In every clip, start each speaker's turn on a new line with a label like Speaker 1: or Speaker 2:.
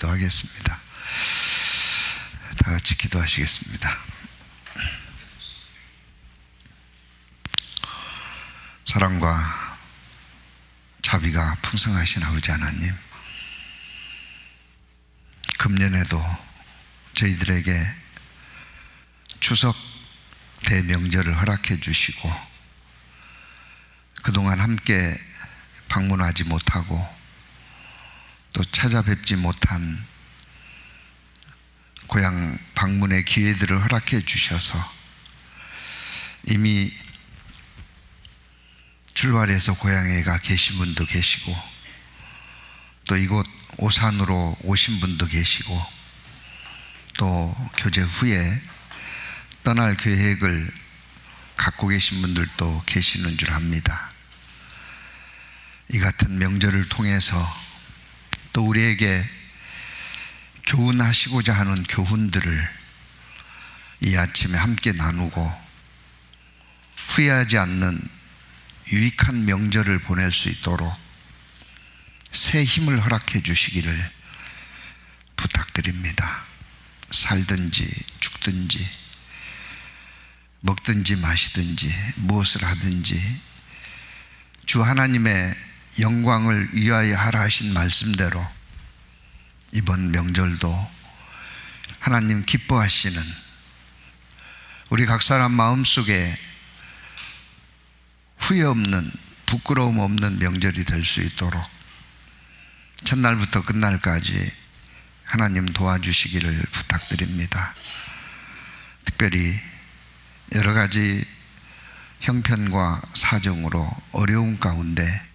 Speaker 1: 기도하겠습니다. 다 같이 기도하시겠습니다. 사랑과 자비가 풍성하신 아버지 하나님, 금년에도 저희들에게 추석 대명절을 허락해 주시고 그동안 함께 방문하지 못하고 또 찾아뵙지 못한 고향 방문의 기회들을 허락해 주셔서 이미 출발해서 고향에 가 계신 분도 계시고 또 이곳 오산으로 오신 분도 계시고 또 교제 후에 떠날 계획을 갖고 계신 분들도 계시는 줄 압니다. 이 같은 명절을 통해서 또 우리에게 교훈하시고자 하는 교훈들을 이 아침에 함께 나누고 후회하지 않는 유익한 명절을 보낼 수 있도록 새 힘을 허락해 주시기를 부탁드립니다. 살든지 죽든지 먹든지 마시든지 무엇을 하든지 주 하나님의 영광을 위하여 하라 하신 말씀대로 이번 명절도 하나님 기뻐하시는 우리 각 사람 마음속에 후회 없는 부끄러움 없는 명절이 될 수 있도록 첫날부터 끝날까지 하나님 도와주시기를 부탁드립니다. 특별히 여러 가지 형편과 사정으로 어려움 가운데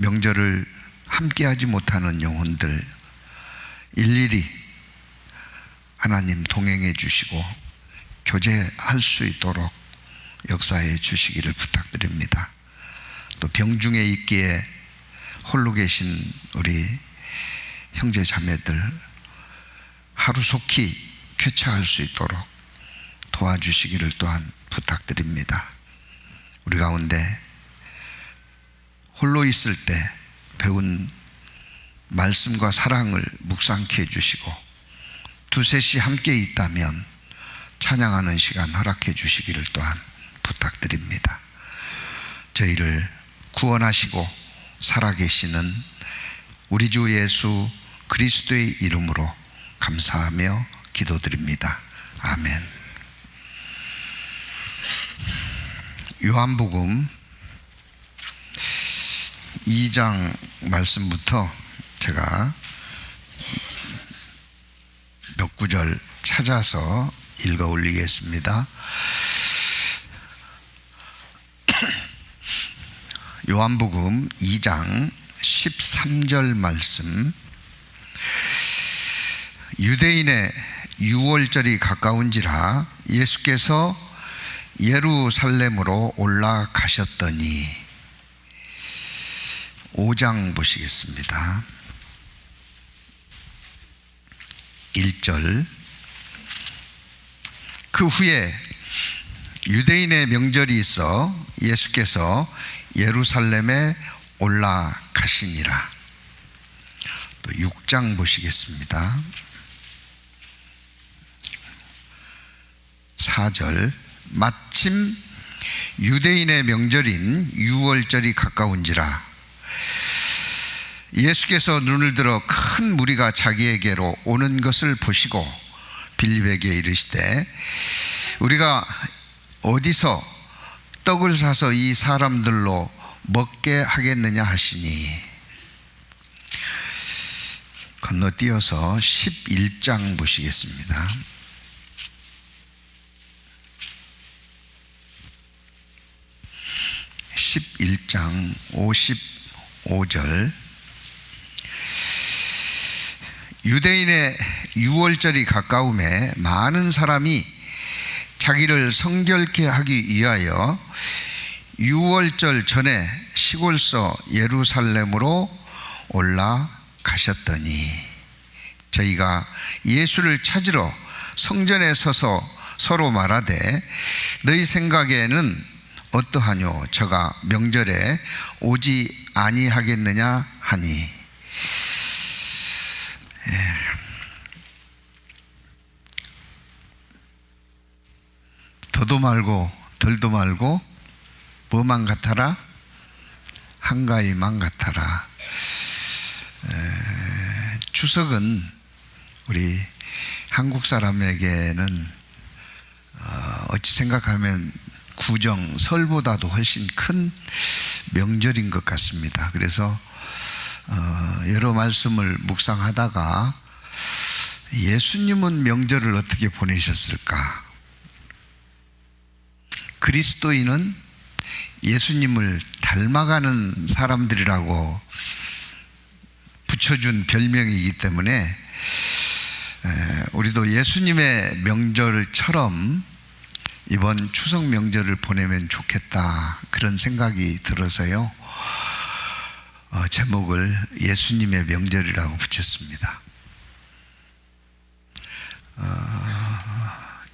Speaker 1: 명절을 함께하지 못하는 영혼들 일일이 하나님 동행해 주시고 교제할 수 있도록 역사해 주시기를 부탁드립니다. 또 병중에 있기에 홀로 계신 우리 형제 자매들 하루속히 쾌차할 수 있도록 도와주시기를 또한 부탁드립니다. 우리 가운데 홀로 있을 때 배운 말씀과 사랑을 묵상케 해주시고 두셋이 함께 있다면 찬양하는 시간 허락해 주시기를 또한 부탁드립니다. 저희를 구원하시고 살아계시는 우리 주 예수 그리스도의 이름으로 감사하며 기도드립니다. 아멘. 요한복음 2장 말씀부터 제가 몇 구절 찾아서 읽어 올리겠습니다. 요한복음 2장 13절 말씀. 유대인의 유월절이 가까운지라 예수께서 예루살렘으로 올라가셨더니 5장 보시겠습니다. 1절. 그 후에 유대인의 명절이 있어 예수께서 예루살렘에 올라가시니라. 또 6장 보시겠습니다. 4절. 마침 유대인의 명절인 유월절이 가까운지라 예수께서 눈을 들어 큰 무리가 자기에게로 오는 것을 보시고 빌립에게 이르시되 우리가 어디서 떡을 사서 이 사람들로 먹게 하겠느냐 하시니 건너뛰어서 11장 보시겠습니다. 11장 55절. 유대인의 유월절이 가까움에 많은 사람이 자기를 성결케 하기 위하여 유월절 전에 시골서 예루살렘으로 올라가셨더니 저희가 예수를 찾으러 성전에 서서 서로 말하되 너희 생각에는 어떠하뇨? 저가 명절에 오지 아니하겠느냐 하니 더도 말고 덜도 말고 뭐만 같아라? 한가위만 같아라. 추석은 우리 한국 사람에게는 어찌 생각하면 구정, 설보다도 훨씬 큰 명절인 것 같습니다. 그래서 여러 말씀을 묵상하다가 예수님은 명절을 어떻게 보내셨을까? 그리스도인은 예수님을 닮아가는 사람들이라고 붙여준 별명이기 때문에 우리도 예수님의 명절처럼 이번 추석 명절을 보내면 좋겠다, 그런 생각이 들어서요, 제목을 예수님의 명절이라고 붙였습니다.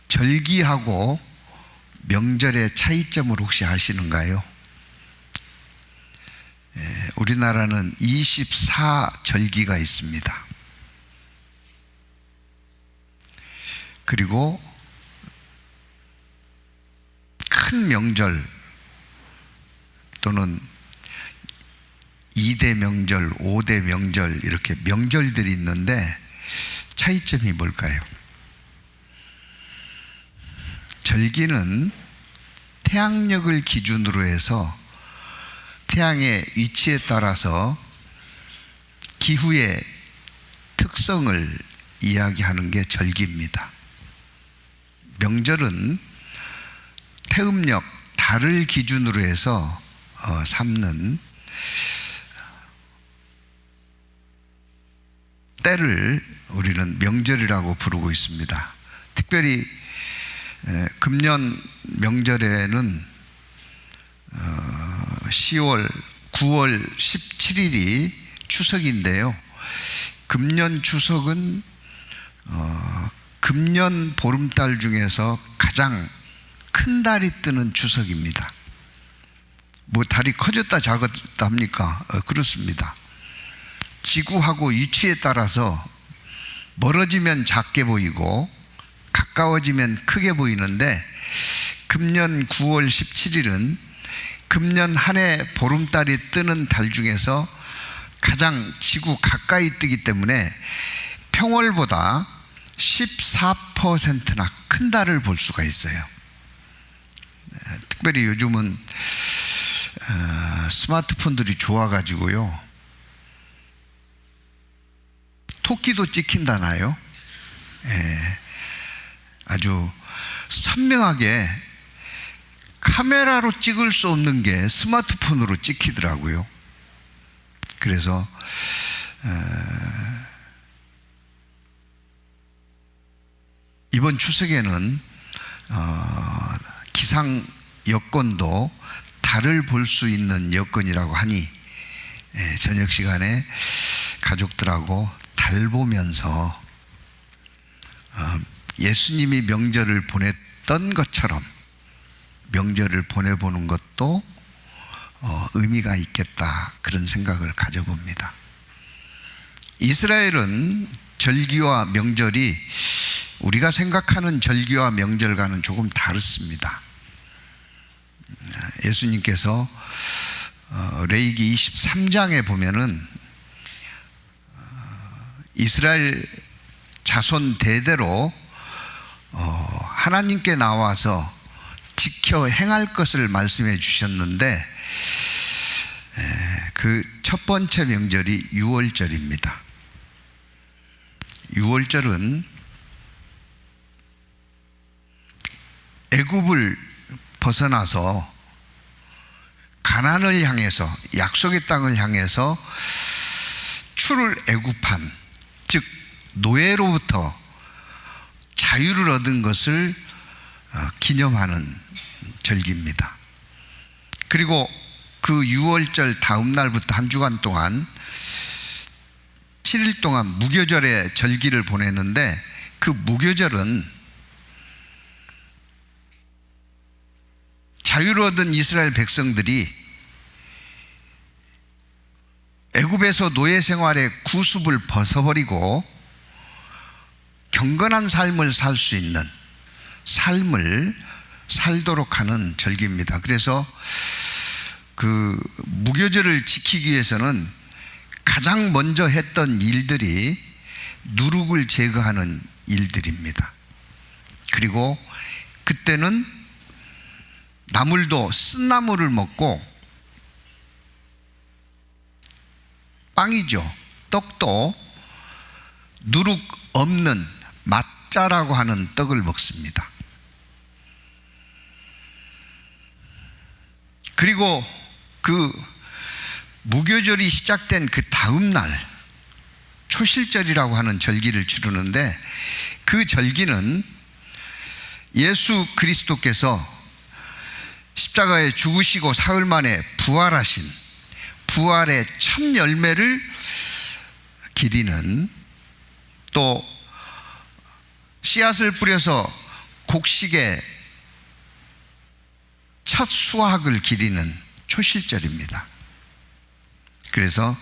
Speaker 1: 절기하고 명절의 차이점을 혹시 아시는가요? 우리나라는 24절기가 있습니다. 그리고 큰 명절 또는 2대 명절, 5대 명절, 이렇게 명절들이 있는데 차이점이 뭘까요? 절기는 태양력을 기준으로 해서 태양의 위치에 따라서 기후의 특성을 이야기하는 게 절기입니다. 명절은 태음력, 달을 기준으로 해서 삼는 때를 우리는 명절이라고 부르고 있습니다. 특별히 금년 명절에는 10월, 9월 17일이 추석인데요. 금년 추석은 금년 보름달 중에서 가장 큰 달이 뜨는 추석입니다. 뭐 달이 커졌다 작았다 합니까? 그렇습니다. 지구하고 위치에 따라서 멀어지면 작게 보이고 가까워지면 크게 보이는데, 금년 9월 17일은 금년 한 해 보름달이 뜨는 달 중에서 가장 지구 가까이 뜨기 때문에 평월보다 14%나 큰 달을 볼 수가 있어요. 특별히 요즘은 스마트폰들이 좋아가지고요, 토끼도 찍힌다나요? 아주 선명하게 카메라로 찍을 수 없는 게 스마트폰으로 찍히더라고요. 그래서 이번 추석에는 기상 여건도 달을 볼 수 있는 여건이라고 하니 저녁 시간에 가족들하고 달 보면서 예수님이 명절을 보냈던 것처럼 명절을 보내보는 것도 의미가 있겠다, 그런 생각을 가져봅니다. 이스라엘은 절기와 명절이 우리가 생각하는 절기와 명절과는 조금 다릅니다. 예수님께서 레위기 23장에 보면은 이스라엘 자손 대대로 하나님께 나와서 지켜 행할 것을 말씀해 주셨는데, 그 첫 번째 명절이 유월절입니다. 유월절은 애굽을 벗어나서 가나안을 향해서, 약속의 땅을 향해서 출애굽한, 즉 노예로부터 자유를 얻은 것을 기념하는 절기입니다. 그리고 그 유월절 다음 날부터 한 주간 동안 7일 동안 무교절의 절기를 보냈는데, 그 무교절은 자유를 얻은 이스라엘 백성들이 애굽에서 노예 생활의 구습을 벗어버리고 경건한 삶을 살 수 있는 삶을 살도록 하는 절기입니다. 그래서 그 무교절을 지키기 위해서는 가장 먼저 했던 일들이 누룩을 제거하는 일들입니다. 그리고 그때는 나물도 쓴나물을 먹고 빵이죠. 떡도 누룩 없는 맛자라고 하는 떡을 먹습니다. 그리고 그 무교절이 시작된 그 다음 날 초실절이라고 하는 절기를 치르는데, 그 절기는 예수 그리스도께서 십자가에 죽으시고 사흘 만에 부활하신 부활의 첫 열매를 기리는, 또 씨앗을 뿌려서 곡식의 첫 수확을 기리는 초실절입니다. 그래서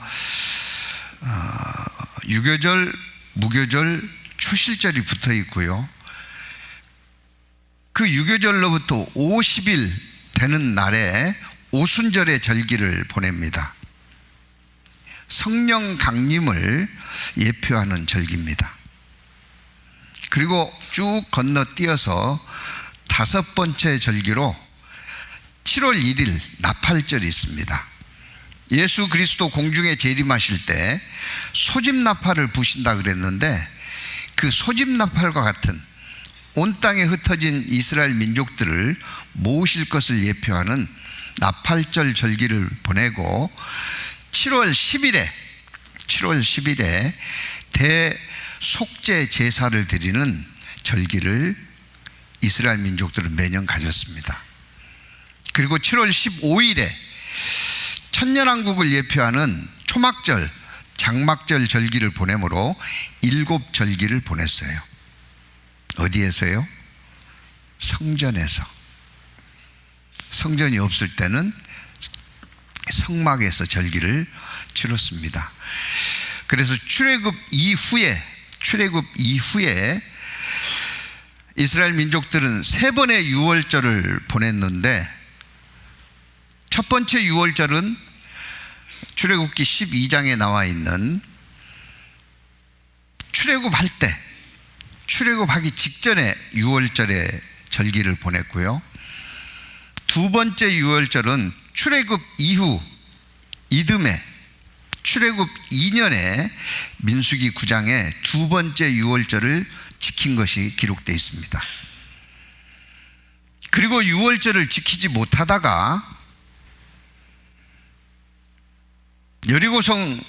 Speaker 1: 유교절, 무교절, 초실절이 붙어 있고요. 그 유교절로부터 50일 되는 날에 오순절의 절기를 보냅니다. 성령 강림을 예표하는 절기입니다. 그리고 쭉 건너뛰어서 다섯 번째 절기로 7월 1일 나팔절이 있습니다. 예수 그리스도 공중에 재림하실 때 소집나팔을 부신다 그랬는데, 그 소집나팔과 같은 온 땅에 흩어진 이스라엘 민족들을 모으실 것을 예표하는 나팔절 절기를 보내고, 7월 10일에 대속죄 제사를 드리는 절기를 이스라엘 민족들은 매년 가졌습니다. 그리고 7월 15일에 천년왕국을 예표하는 초막절, 장막절 절기를 보내므로 7절기를 보냈어요. 어디에서요? 성전에서. 성전이 없을 때는 성막에서 절기를 치렀습니다. 그래서 출애굽 이후에 이스라엘 민족들은 세 번의 유월절을 보냈는데, 첫 번째 유월절은 출애굽기 12장에 나와 있는 출애굽할 때, 출애굽하기 직전에 유월절의 절기를 보냈고요. 두 번째 유월절은 출애굽 이후 이듬해 출애굽 2년에 민수기 9장에 두 번째 유월절을 지킨 것이 기록되어 있습니다. 그리고 유월절을 지키지 못하다가 여리고성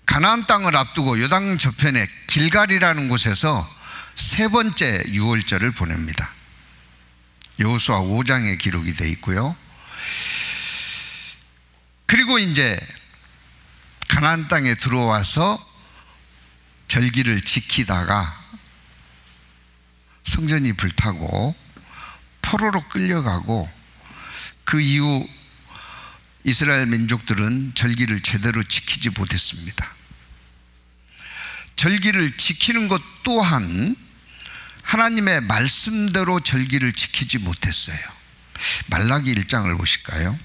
Speaker 1: 가나안 땅을 앞두고 요단 저편의 길갈이라는 곳에서 세 번째 유월절을 보냅니다. 여호수아 5장에 기록이 되어 있고요. 그리고 이제 가나안 땅에 들어와서 절기를 지키다가 성전이 불타고 포로로 끌려가고, 그 이후 이스라엘 민족들은 절기를 제대로 지키지 못했습니다. 절기를 지키는 것 또한 하나님의 말씀대로 절기를 지키지 못했어요. 말라기 1장을 보실까요?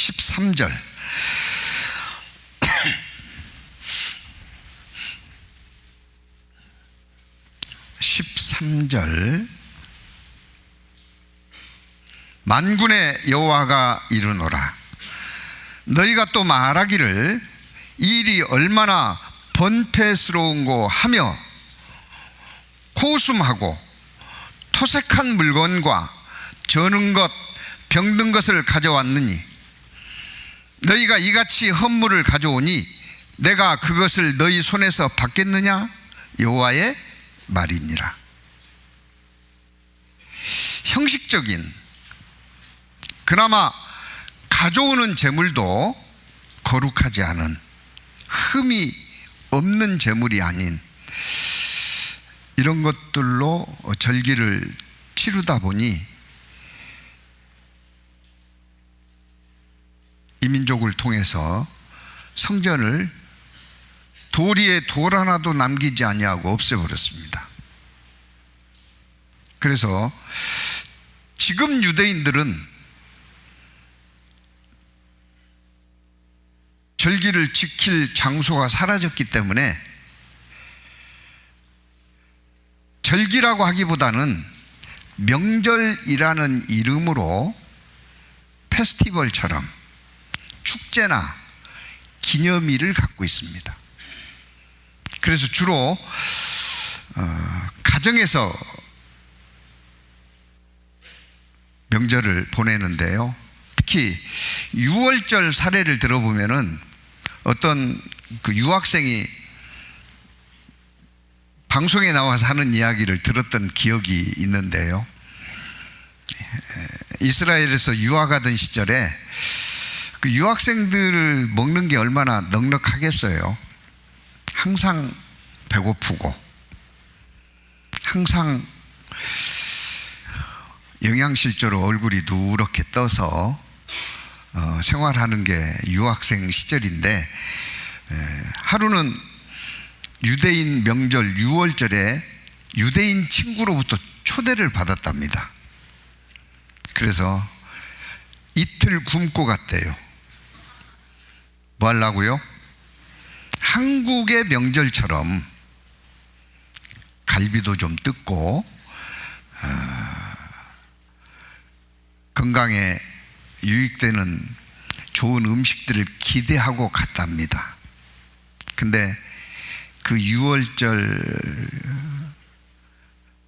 Speaker 1: (13절) 만군의 여호와가 이르노라. 너희가 또 말하기를 이 일이 얼마나 번패스러운고 하며 코웃음하고 토색한 물건과 저는 것 병든 것을 가져왔느니 너희가 이같이 헌물을 가져오니 내가 그것을 너희 손에서 받겠느냐? 여호와의 말이니라. 형식적인, 그나마 가져오는 제물도 거룩하지 않은, 흠이 없는 제물이 아닌 이런 것들로 절기를 치르다 보니 이민족을 통해서 성전을 도리에 돌 하나도 남기지 아니하고 없애버렸습니다. 그래서 지금 유대인들은 절기를 지킬 장소가 사라졌기 때문에 절기라고 하기보다는 명절이라는 이름으로 페스티벌처럼 축제나 기념일을 갖고 있습니다. 그래서 주로 가정에서 명절을 보내는데요. 특히 유월절 사례를 들어보면은 어떤 그 유학생이 방송에 나와서 하는 이야기를 들었던 기억이 있는데요. 이스라엘에서 유학하던 시절에 그 유학생들을 먹는 게 얼마나 넉넉하겠어요. 항상 배고프고 항상 영양실조로 얼굴이 누렇게 떠서 생활하는 게 유학생 시절인데, 하루는 유대인 명절 유월절에 유대인 친구로부터 초대를 받았답니다. 그래서 이틀 굶고 갔대요. 뭐 하려고요? 한국의 명절처럼 갈비도 좀 뜯고 건강에 유익되는 좋은 음식들을 기대하고 갔답니다. 근데 그 유월절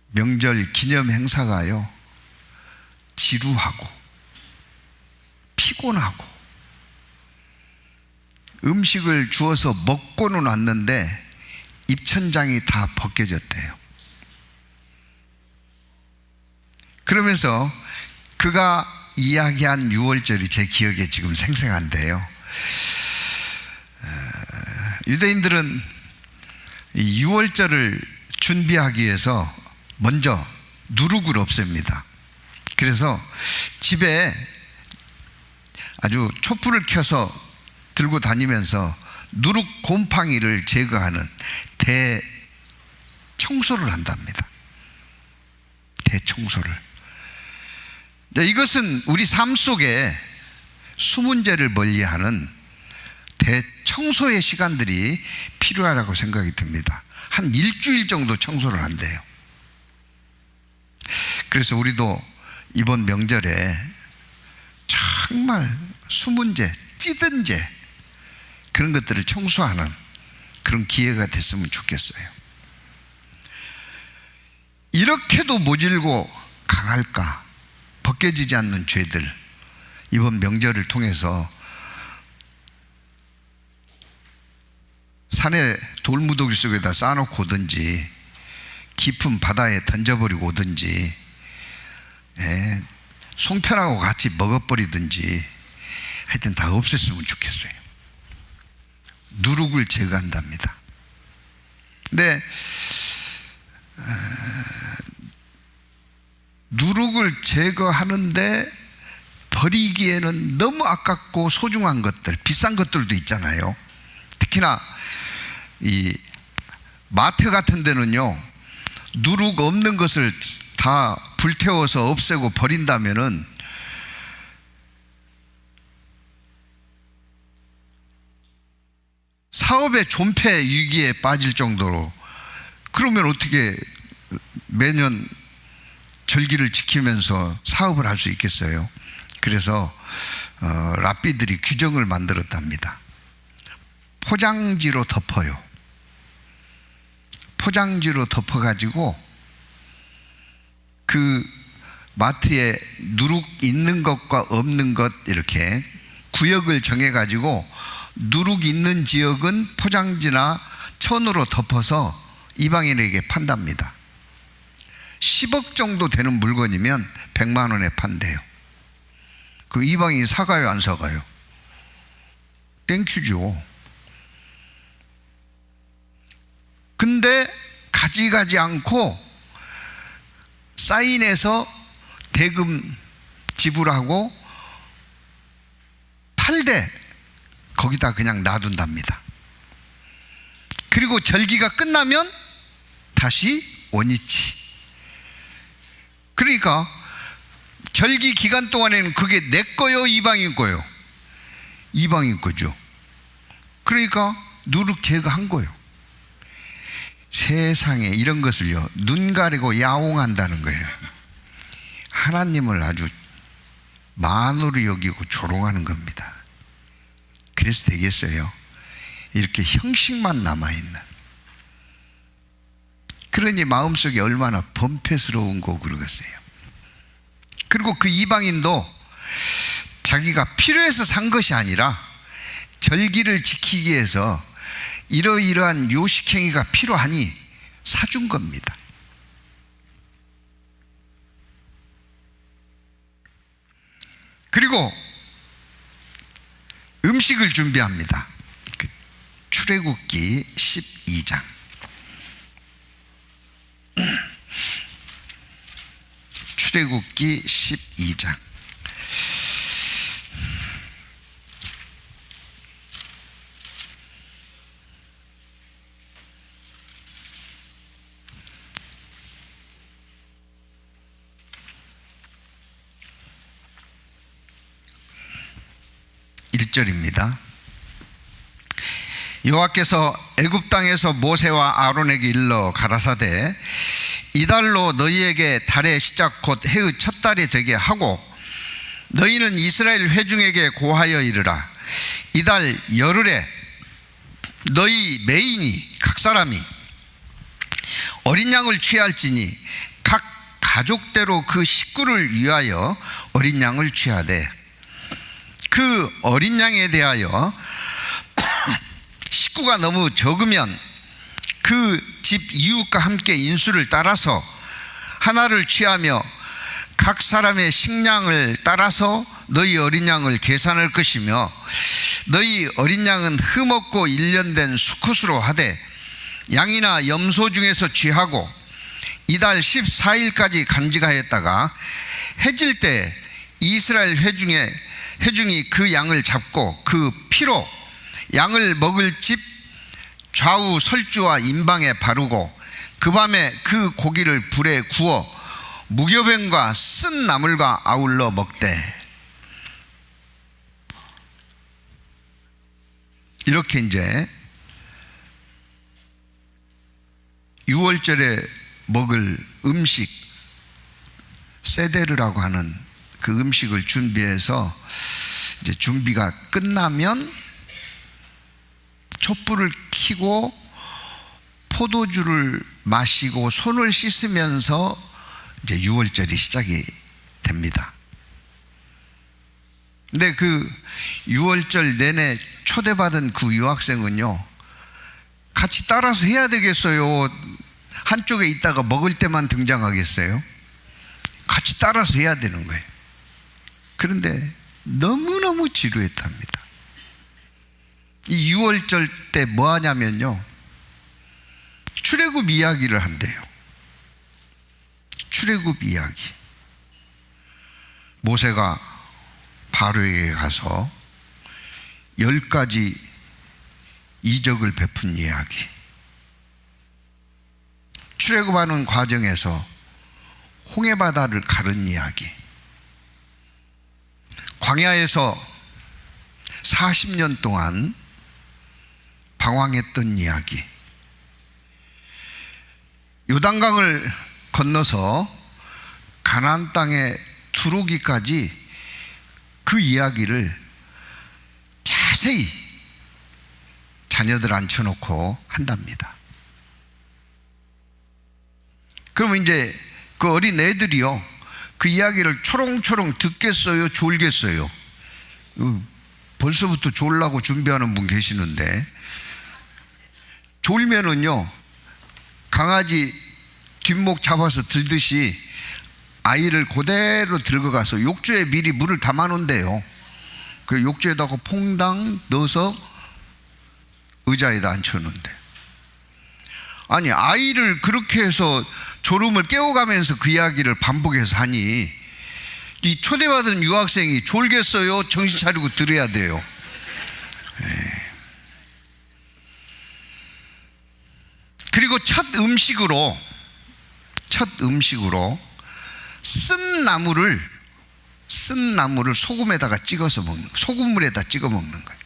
Speaker 1: 명절 기념 행사가요, 지루하고 피곤하고 음식을 주어서 먹고는 왔는데 입천장이 다 벗겨졌대요. 그러면서 그가 이야기한 유월절이 제 기억에 지금 생생한데요. 유대인들은 이 유월절을 준비하기 위해서 먼저 누룩을 없앱니다. 그래서 집에 아주 촛불을 켜서 들고 다니면서 누룩 곰팡이를 제거하는 대청소를 한답니다. 대청소를. 이것은 우리 삶 속에 수문제를 멀리하는 대청소의 시간들이 필요하다고 생각이 듭니다. 한 일주일 정도 청소를 한대요. 그래서 우리도 이번 명절에 정말 수문제, 찌든 제 그런 것들을 청소하는 그런 기회가 됐으면 좋겠어요. 이렇게도 모질고 강할까? 벗겨지지 않는 죄들, 이번 명절을 통해서 산에 돌무더기 속에다 쌓아놓고 오든지 깊은 바다에 던져버리고 오든지 송편하고 같이 먹어버리든지 하여튼 다 없앴으면 좋겠어요. 누룩을 제거한답니다. 근데 누룩을 제거하는데 버리기에는 너무 아깝고 소중한 것들, 비싼 것들도 있잖아요. 특히나 이 마트 같은 데는요, 누룩 없는 것을 다 불태워서 없애고 버린다면은 사업의 존폐 위기에 빠질 정도로, 그러면 어떻게 매년 절기를 지키면서 사업을 할 수 있겠어요? 그래서 랍비들이 규정을 만들었답니다. 포장지로 덮어요. 포장지로 덮어가지고 그 마트에 누룩 있는 것과 없는 것 이렇게 구역을 정해가지고 누룩 있는 지역은 포장지나 천으로 덮어서 이방인에게 판답니다. 10억 정도 되는 물건이면 100만 원에 판대요. 그 이방인이 사가요, 안 사가요? 땡큐죠. 근데 가져가지 않고 사인해서 대금 지불하고 8대 거기다 그냥 놔둔답니다. 그리고 절기가 끝나면 다시 원위치. 그러니까 절기 기간 동안에는 그게 내 거요, 이방인 거요? 이방인 거죠. 그러니까 누룩 제거한 거예요. 세상에 이런 것을요, 눈 가리고 야옹한다는 거예요. 하나님을 아주 만으로 여기고 조롱하는 겁니다. 그래서 되겠어요? 이렇게 형식만 남아있는. 그러니 마음속에 얼마나 범패스러운 거 그러겠어요. 그리고 그 이방인도 자기가 필요해서 산 것이 아니라 절기를 지키기 위해서 이러이러한 요식행위가 필요하니 사준 겁니다. 그리고 음식을 준비합니다. 출애굽기 12장. 출애굽기 12장. 입니다. 여호와께서 애굽 땅에서 모세와 아론에게 일러 가라사대 이달로 너희에게 달의 시작 곧 해의 첫 달이 되게 하고 너희는 이스라엘 회중에게 고하여 이르라. 이달 열흘에 너희 매인이 각 사람이 어린 양을 취할지니 각 가족대로 그 식구를 위하여 어린 양을 취하되 그 어린 양에 대하여 식구가 너무 적으면 그 집 이웃과 함께 인수를 따라서 하나를 취하며 각 사람의 식량을 따라서 너희 어린 양을 계산할 것이며 너희 어린 양은 흠없고 1년 된 수컷으로 하되 양이나 염소 중에서 취하고 이달 14일까지 간직하였다가 해질 때 이스라엘 회중이 그 양을 잡고 그 피로 양을 먹을 집 좌우 설주와 임방에 바르고 그 밤에 그 고기를 불에 구워 무교병과 쓴 나물과 아울러 먹되. 이렇게 이제 6월절에 먹을 음식 세데르라고 하는 그 음식을 준비해서 이제 준비가 끝나면 촛불을 켜고 포도주를 마시고 손을 씻으면서 이제 6월절이 시작이 됩니다. 근데 그 6월절 내내 초대받은 그 유학생은요, 같이 따라서 해야 되겠어요? 한쪽에 있다가 먹을 때만 등장하겠어요? 같이 따라서 해야 되는 거예요. 그런데 너무너무 지루했답니다. 이 6월절 때 뭐 하냐면요, 출애굽 이야기를 한대요. 출애굽 이야기. 모세가 바로에게 가서 10가지 이적을 베푼 이야기. 출애굽하는 과정에서 홍해바다를 가른 이야기. 광야에서 40년 동안 방황했던 이야기. 요단강을 건너서 가나안 땅에 들어오기까지 그 이야기를 자세히 자녀들 앉혀놓고 한답니다. 그러면 이제 그 어린 애들이요, 그 이야기를 초롱초롱 듣겠어요, 졸겠어요? 벌써부터 졸라고 준비하는 분 계시는데, 졸면은요, 강아지 뒷목 잡아서 들듯이 아이를 그대로 들고 가서 욕조에 미리 물을 담아 놓은대요. 그 욕조에다가 퐁당 넣어서 의자에다 앉혀 놓은대. 아니, 아이를 그렇게 해서 졸음을 깨워가면서 그 이야기를 반복해서 하니 이 초대받은 유학생이 졸겠어요? 정신 차리고 들어야 돼요. 그리고 첫 음식으로 쓴 나물을 소금에다가 찍어서 먹는, 소금물에다 찍어 먹는 거예요.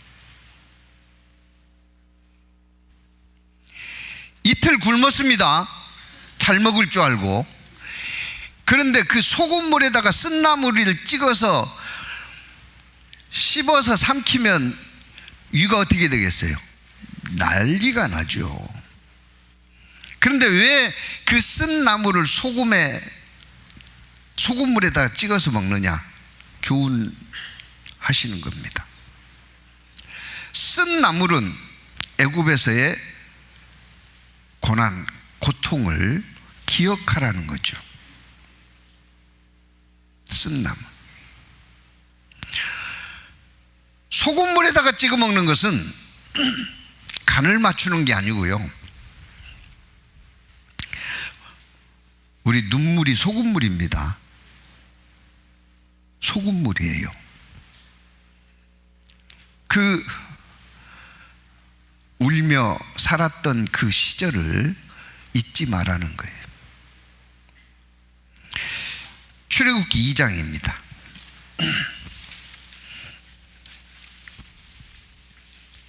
Speaker 1: 이틀 굶었습니다. 잘 먹을 줄 알고. 그런데 그 소금물에다가 쓴 나물을 찍어서 씹어서 삼키면 위가 어떻게 되겠어요? 난리가 나죠. 그런데 왜 그 쓴 나물을 소금물에다가 찍어서 먹느냐? 교훈하시는 겁니다. 쓴 나물은 애굽에서의 고난, 고통을 기억하라는 거죠. 쓴 나물. 소금물에다가 찍어 먹는 것은 간을 맞추는 게 아니고요, 우리 눈물이 소금물입니다. 소금물이에요. 그 울며 살았던 그 시절을 잊지 말라는 거예요. 출애굽기 2장입니다.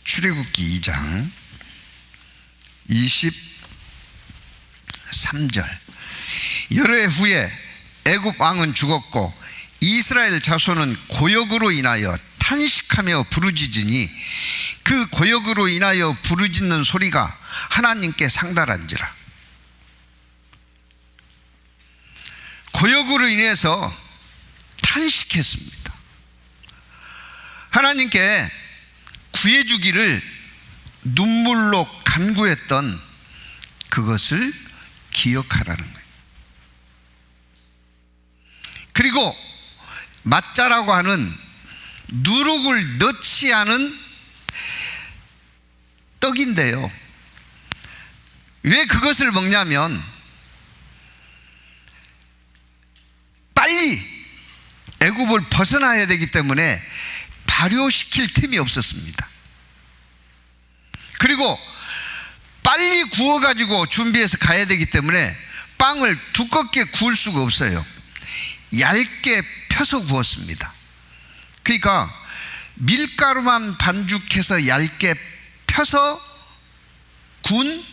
Speaker 1: 출애굽기 2장 23절. 여러 해 후에 애굽 왕은 죽었고 이스라엘 자손은 고역으로 인하여 탄식하며 부르짖으니 그 고역으로 인하여 부르짖는 소리가 하나님께 상달한지라. 고역으로 인해서 탄식했습니다. 하나님께 구해주기를 눈물로 간구했던 그것을 기억하라는 거예요. 그리고 맛자라고 하는 누룩을 넣지 않은 떡인데요, 왜 그것을 먹냐면 빨리 애굽을 벗어나야 되기 때문에 발효시킬 틈이 없었습니다. 그리고 빨리 구워가지고 준비해서 가야 되기 때문에 빵을 두껍게 구울 수가 없어요. 얇게 펴서 구웠습니다. 그러니까 밀가루만 반죽해서 얇게 펴서 구운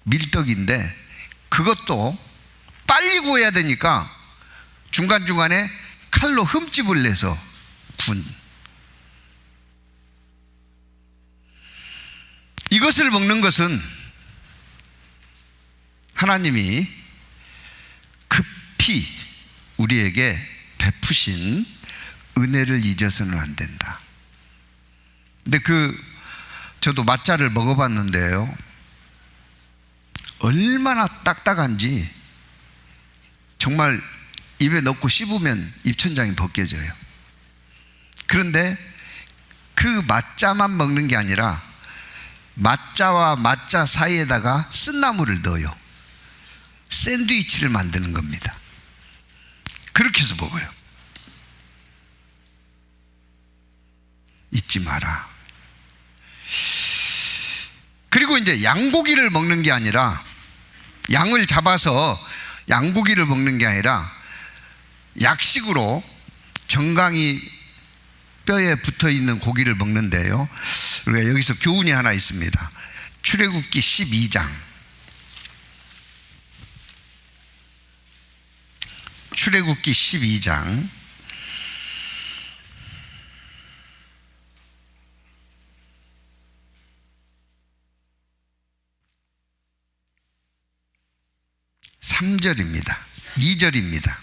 Speaker 1: 밀떡인데, 그것도 빨리 구워야 되니까 중간중간에 칼로 흠집을 내서 군. 이것을 먹는 것은 하나님이 급히 우리에게 베푸신 은혜를 잊어서는 안 된다. 근데 저도 맛자를 먹어봤는데요, 얼마나 딱딱한지 정말 입에 넣고 씹으면 입천장이 벗겨져요. 그런데 그 맛자만 먹는 게 아니라 맛자와 맛자 사이에다가 쓴나물을 넣어요. 샌드위치를 만드는 겁니다. 그렇게 해서 먹어요. 잊지 마라. 그리고 이제 양고기를 먹는 게 아니라, 양을 잡아서 양고기를 먹는 게 아니라 약식으로 정강이 뼈에 붙어 있는 고기를 먹는데요, 우리가 여기서 교훈이 하나 있습니다. 출애굽기 12장. 출애굽기 12장 3절입니다. 2절입니다.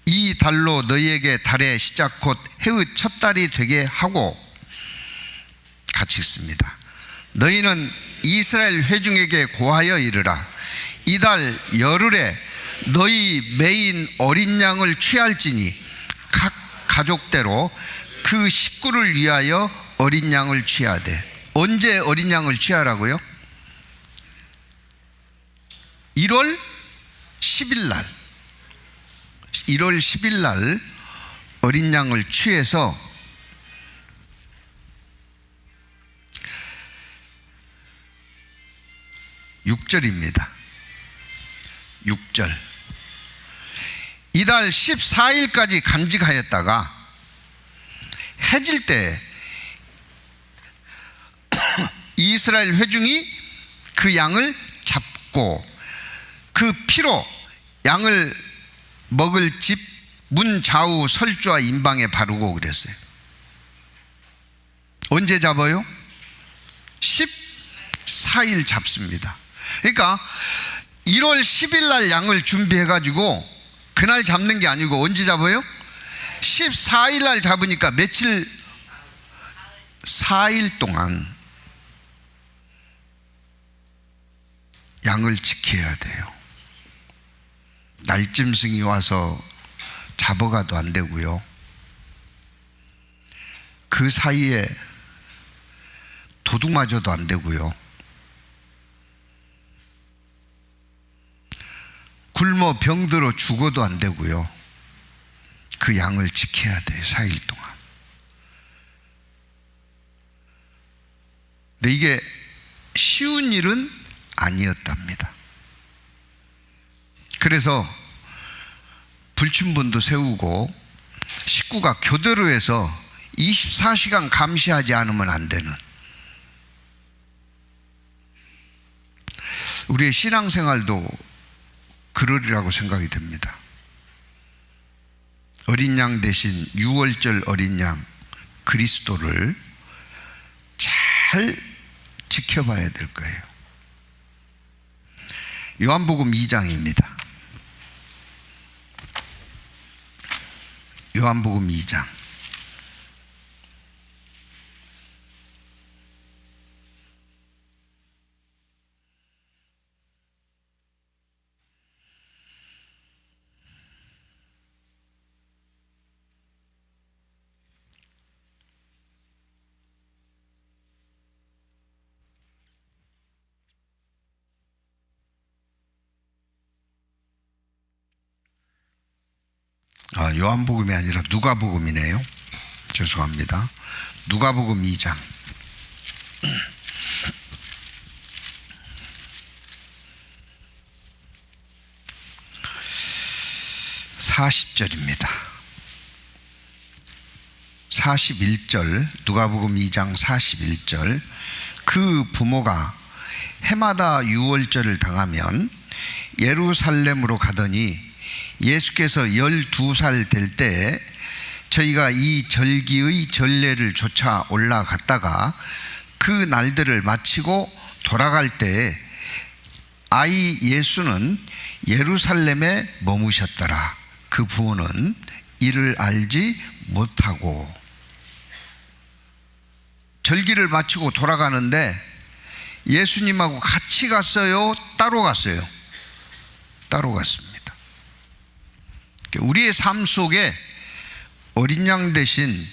Speaker 1: 이 달로 너희에게 달의 시작 곧 해의 첫 달이 되게 하고, 같이 읽습니다. 너희는 이스라엘 회중에게 고하여 이르라. 이달 열흘에 너희 매인 어린 양을 취할지니 각 가족대로 그 식구를 위하여 어린 양을 취하되. 언제 어린 양을 취하라고요? 1월 10일 날 1월 10일 날 어린 양을 취해서 (6절입니다) 6절 이달 14일까지 간직하였다가 해질 때 이스라엘 회중이 그 양을 잡고 그 피로 양을 먹을 집 문 좌우 설주와 임방에 바르고 그랬어요. 언제 잡아요? 14일 잡습니다. 그러니까 1월 10일 날 양을 준비해 가지고 그날 잡는 게 아니고 언제 잡아요? 14일 날 잡으니까 며칠? 4일 동안 양을 지켜야 돼요. 날짐승이 와서 잡아가도 안 되고요. 그 사이에 도둑 맞아도 안 되고요. 굶어 병들어 죽어도 안 되고요. 그 양을 지켜야 돼요. 4일 동안. 근데 이게 쉬운 일은 아니었답니다. 그래서 불침분도 세우고 식구가 교대로 해서 24시간 감시하지 않으면 안 되는, 우리의 신앙생활도 그러리라고 생각이 됩니다. 어린 양 대신 6월절 어린 양 그리스도를 잘 지켜봐야 될 거예요. 요한복음 2장입니다. 요한복음 2장. 요한복음이 아니라 누가복음이네요. 죄송합니다. 누가복음 2장. 40절입니다. 41절, 누가복음 2장 41절. 그 부모가 해마다 유월절을 당하면 예루살렘으로 가더니 예수께서 12살 될 때에 저희가 이 절기의 전례를 쫓아 올라갔다가 그 날들을 마치고 돌아갈 때 아이 예수는 예루살렘에 머무셨더라. 그 부모는 이를 알지 못하고. 절기를 마치고 돌아가는데 예수님하고 같이 갔어요? 따로 갔어요? 따로 갔습니다. 우리의 삶 속에 어린 양 대신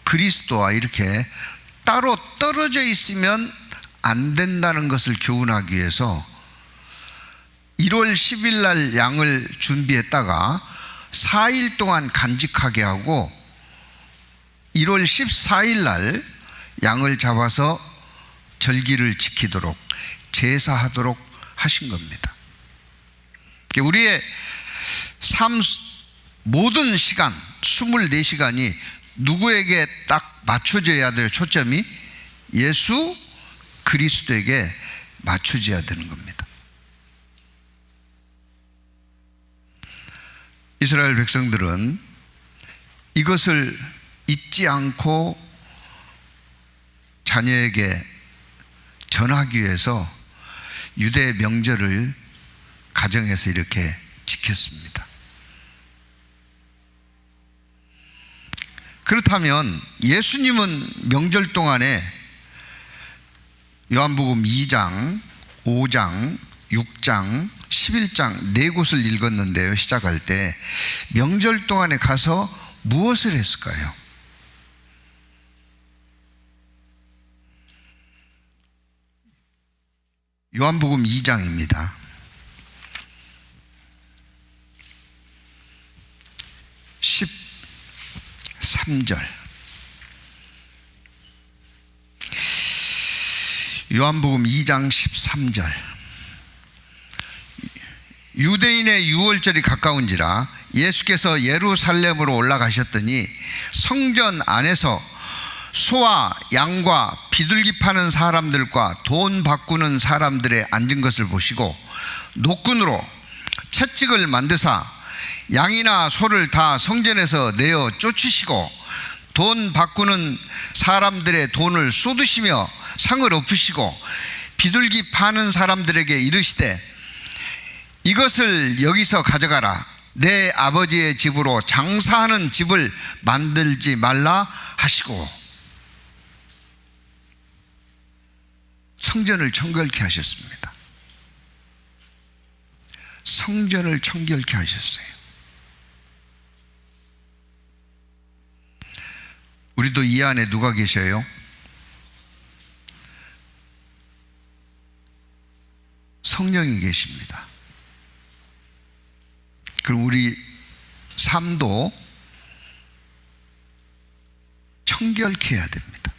Speaker 1: 그리스도와 이렇게 따로 떨어져 있으면 안 된다는 것을 교훈하기 위해서 1월 10일 날 양을 준비했다가 4일 동안 간직하게 하고 1월 14일 날 양을 잡아서 절기를 지키도록 제사하도록 하신 겁니다. 우리의 삶 모든 시간 24시간이 누구에게 딱 맞춰져야 돼요? 초점이 예수 그리스도에게 맞춰져야 되는 겁니다. 이스라엘 백성들은 이것을 잊지 않고 자녀에게 전하기 위해서 유대 명절을 가정에서 이렇게 지켰습니다. 그렇다면 예수님은 명절 동안에 요한복음 2장, 5장, 6장, 11장 네 곳을 읽었는데요. 시작할 때 명절 동안에 가서 무엇을 했을까요? 요한복음 2장입니다. 13절. 요한복음 2장 13절. 유대인의 유월절이 가까운지라 예수께서 예루살렘으로 올라가셨더니 성전 안에서 소와 양과 비둘기 파는 사람들과 돈 바꾸는 사람들의 앉은 것을 보시고 노끈으로 채찍을 만드사 양이나 소를 다 성전에서 내어 쫓으시고 돈 바꾸는 사람들의 돈을 쏟으시며 상을 엎으시고 비둘기 파는 사람들에게 이르시되 이것을 여기서 가져가라. 내 아버지의 집으로 장사하는 집을 만들지 말라 하시고 성전을 청결케 하셨습니다. 성전을 청결케 하셨어요. 우리도 이 안에 누가 계셔요? 성령이 계십니다. 그럼 우리 삶도 청결케 해야 됩니다.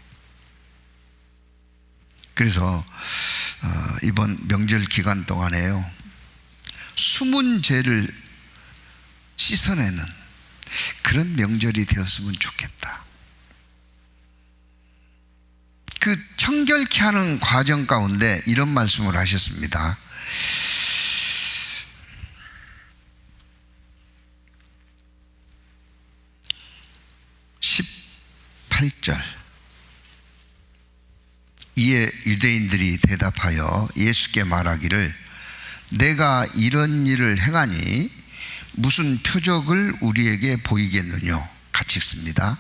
Speaker 1: 그래서 이번 명절 기간 동안에요, 숨은 죄를 씻어내는 그런 명절이 되었으면 좋겠다. 그 청결케 하는 과정 가운데 이런 말씀을 하셨습니다. 18절. 이에 유대인들이 대답하여 예수께 말하기를 내가 이런 일을 행하니 무슨 표적을 우리에게 보이겠느냐. 같이 읽습니다.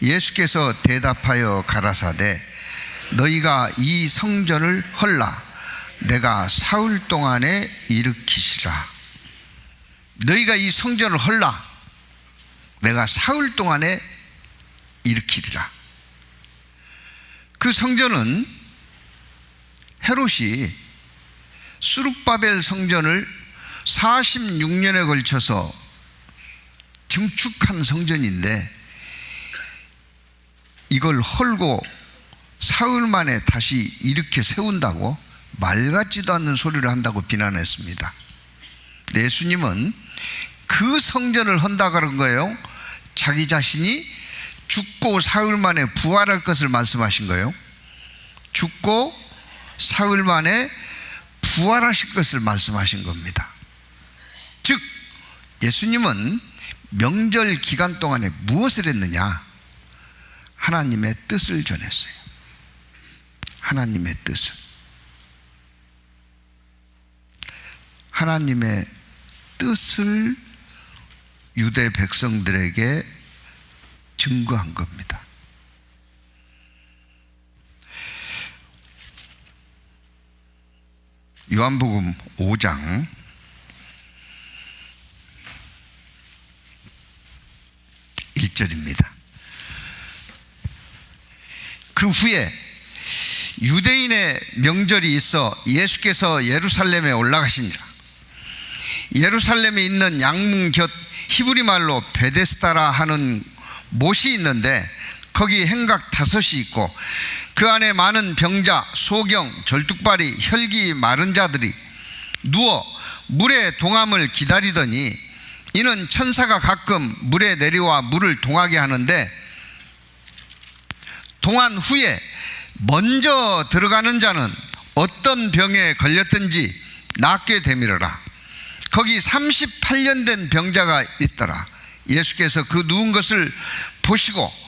Speaker 1: 예수께서 대답하여 가라사대 너희가 이 성전을 헐라 내가 사흘 동안에 일으키시라. 너희가 이 성전을 헐라 내가 사흘 동안에 일으키리라. 그 성전은 헤롯이 수룹바벨 성전을 46년에 걸쳐서 증축한 성전인데 이걸 헐고 사흘 만에 다시 일으켜 세운다고 말 같지도 않는 소리를 한다고 비난했습니다. 예수님은 그 성전을 헌다 그런 거예요? 자기 자신이 죽고 사흘 만에 부활할 것을 말씀하신 거예요? 죽고 사흘 만에 부활하실 것을 말씀하신 겁니다. 즉 예수님은 명절 기간 동안에 무엇을 했느냐? 하나님의 뜻을 전했어요. 하나님의 뜻을. 하나님의 뜻을 유대 백성들에게 증거한 겁니다. 요한복음 5장 1절입니다. 그 후에 유대인의 명절이 있어 예수께서 예루살렘에 올라가시니라. 예루살렘에 있는 양문 곁 히브리 말로 베데스다라 하는 못이 있는데 거기 행각 5이 있고 그 안에 많은 병자, 소경, 절뚝발이, 혈기 마른 자들이 누워 물의 동함을 기다리더니 이는 천사가 가끔 물에 내려와 물을 동하게 하는데 동한 후에 먼저 들어가는 자는 어떤 병에 걸렸든지 낫게 되밀어라. 거기 38년 된 병자가 있더라. 예수께서 그 누운 것을 보시고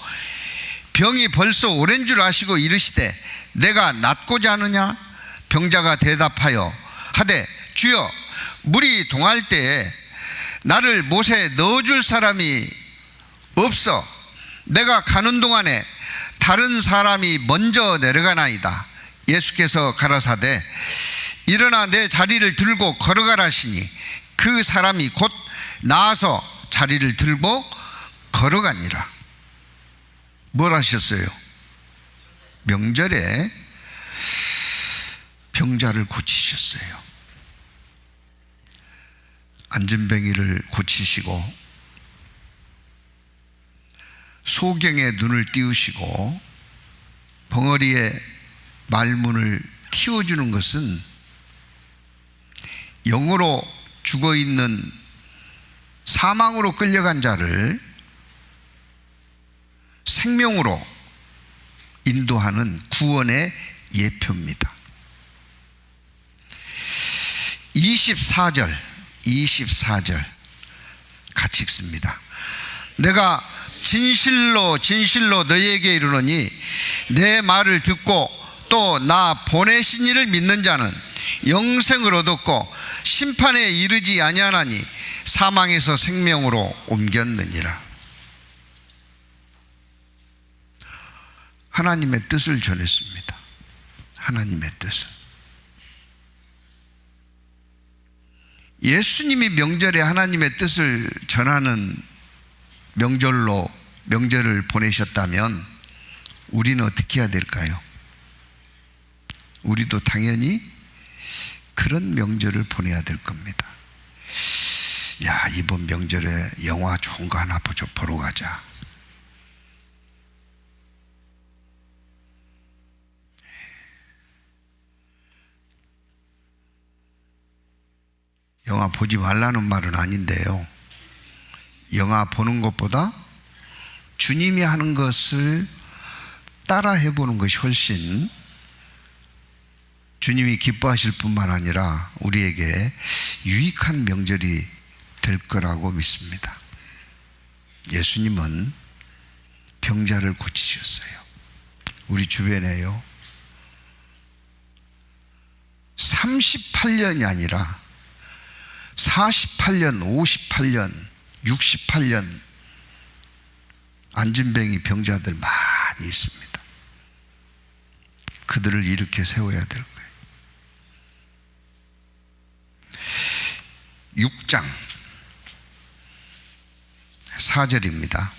Speaker 1: 병이 벌써 오랜 줄 아시고 이르시되 내가 낫고자 하느냐? 병자가 대답하여 하되 주여 물이 동할 때에 나를 못에 넣어줄 사람이 없어 내가 가는 동안에 다른 사람이 먼저 내려가나이다. 예수께서 가라사대 일어나 내 자리를 들고 걸어가라 하시니 그 사람이 곧 나아서 자리를 들고 걸어가니라. 뭘 하셨어요? 명절에 병자를 고치셨어요. 안진뱅이를 고치시고 소경의 눈을 띄우시고 벙어리의 말문을 틔워주는 것은 영으로 죽어있는 사망으로 끌려간 자를 생명으로 인도하는 구원의 예표입니다. 24절 같이 읽습니다. 내가 진실로 진실로 너희에게 이르노니 내 말을 듣고 또 나 보내신 이를 믿는 자는 영생을 얻었고 심판에 이르지 아니하나니 사망에서 생명으로 옮겼느니라. 하나님의 뜻을 전했습니다. 하나님의 뜻을. 예수님이 명절에 하나님의 뜻을 전하는 명절을 보내셨다면 우리는 어떻게 해야 될까요? 우리도 당연히 그런 명절을 보내야 될 겁니다. 야, 이번 명절에 영화 좋은 거 하나 보러 가자. 영화 보지 말라는 말은 아닌데요, 영화 보는 것보다 주님이 하는 것을 따라 해보는 것이 훨씬 주님이 기뻐하실 뿐만 아니라 우리에게 유익한 명절이 될 거라고 믿습니다. 예수님은 병자를 고치셨어요. 우리 주변에요, 38년이 아니라 48년, 58년, 68년 안진뱅이 병자들 많이 있습니다. 그들을 일으켜 세워야 될 거예요. 6장 4절입니다.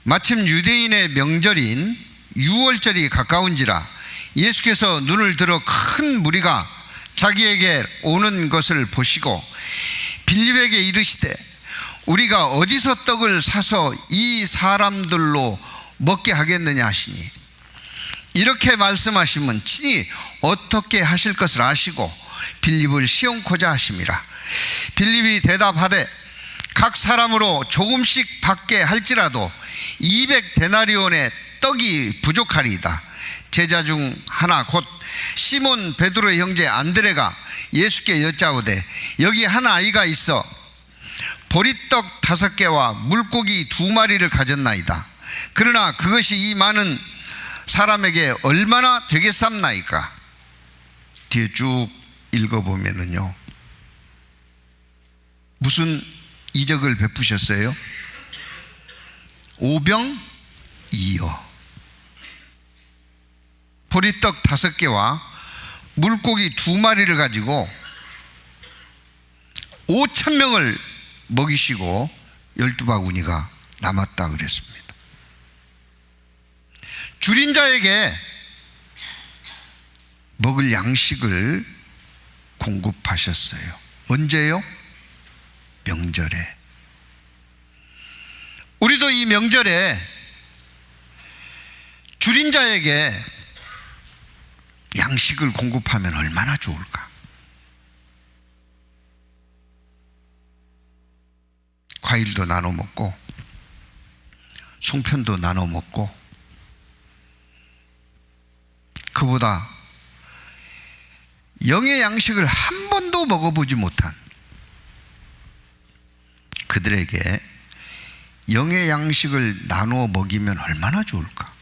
Speaker 1: 마침 유대인의 명절인 유월절이 가까운지라 예수께서 눈을 들어 큰 무리가 자기에게 오는 것을 보시고 빌립에게 이르시되 우리가 어디서 떡을 사서 이 사람들로 먹게 하겠느냐 하시니, 이렇게 말씀하시면 친히 어떻게 하실 것을 아시고 빌립을 시험코자 하심이라. 빌립이 대답하되 각 사람으로 조금씩 받게 할지라도 200데나리온의 떡이 부족하리이다. 제자 중 하나 곧 시몬 베드로의 형제 안드레가 예수께 여짜오되 여기 한 아이가 있어 보리떡 5개와 물고기 2마리를 가졌나이다. 그러나 그것이 이 많은 사람에게 얼마나 되겠삼나이까? 뒤에 쭉 읽어보면은요, 무슨 이적을 베푸셨어요? 오병이어, 보리떡 5개와 물고기 2마리를 가지고 5,000명을 먹이시고 12바구니가 남았다 그랬습니다. 줄인 자에게 먹을 양식을 공급하셨어요. 언제요? 명절에. 우리도 이 명절에 줄인 자에게 양식을 공급하면 얼마나 좋을까? 과일도 나눠 먹고 송편도 나눠 먹고, 그보다 영의 양식을 한 번도 먹어보지 못한 그들에게 영의 양식을 나누어 먹이면 얼마나 좋을까?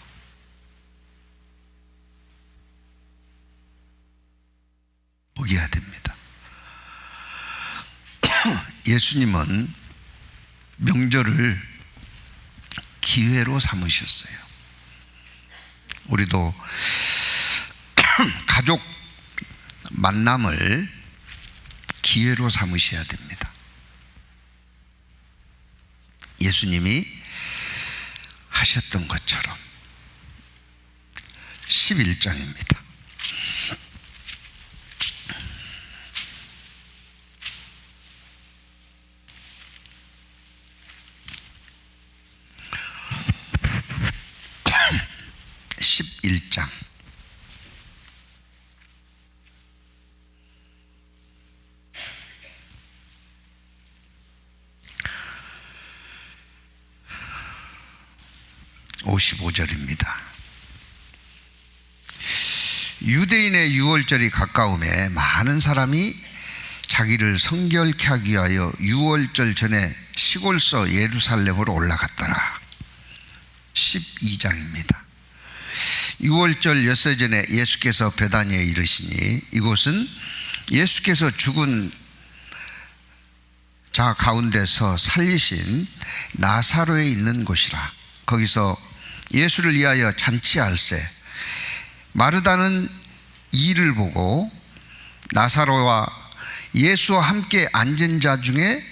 Speaker 1: 먹여야 됩니다. 예수님은 명절을 기회로 삼으셨어요. 우리도 가족 만남을 기회로 삼으셔야 됩니다. 예수님이 하셨던 것처럼. 11장입니다. 1장. (55절입니다) 유대인의 유월절이 가까움에 많은 사람이 자기를 성결케 하기 위하여 유월절 전에 시골서 예루살렘으로 올라갔더라. 12장입니다. 유월절 엿새 전에 예수께서 베다니에 이르시니 이곳은 예수께서 죽은 자 가운데서 살리신 나사로에 있는 곳이라. 거기서 예수를 위하여 잔치할세 마르다는 이를 보고 나사로와 예수와 함께 앉은 자 중에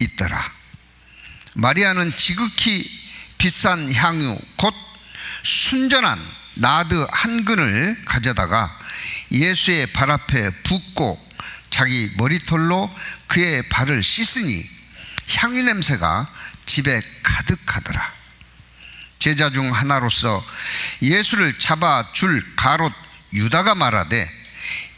Speaker 1: 있더라. 마리아는 지극히 비싼 향유 곧 순전한 나드 한 근을 가져다가 예수의 발 앞에 붓고 자기 머리털로 그의 발을 씻으니 향유 냄새가 집에 가득하더라. 제자 중 하나로서 예수를 잡아 줄 가롯 유다가 말하되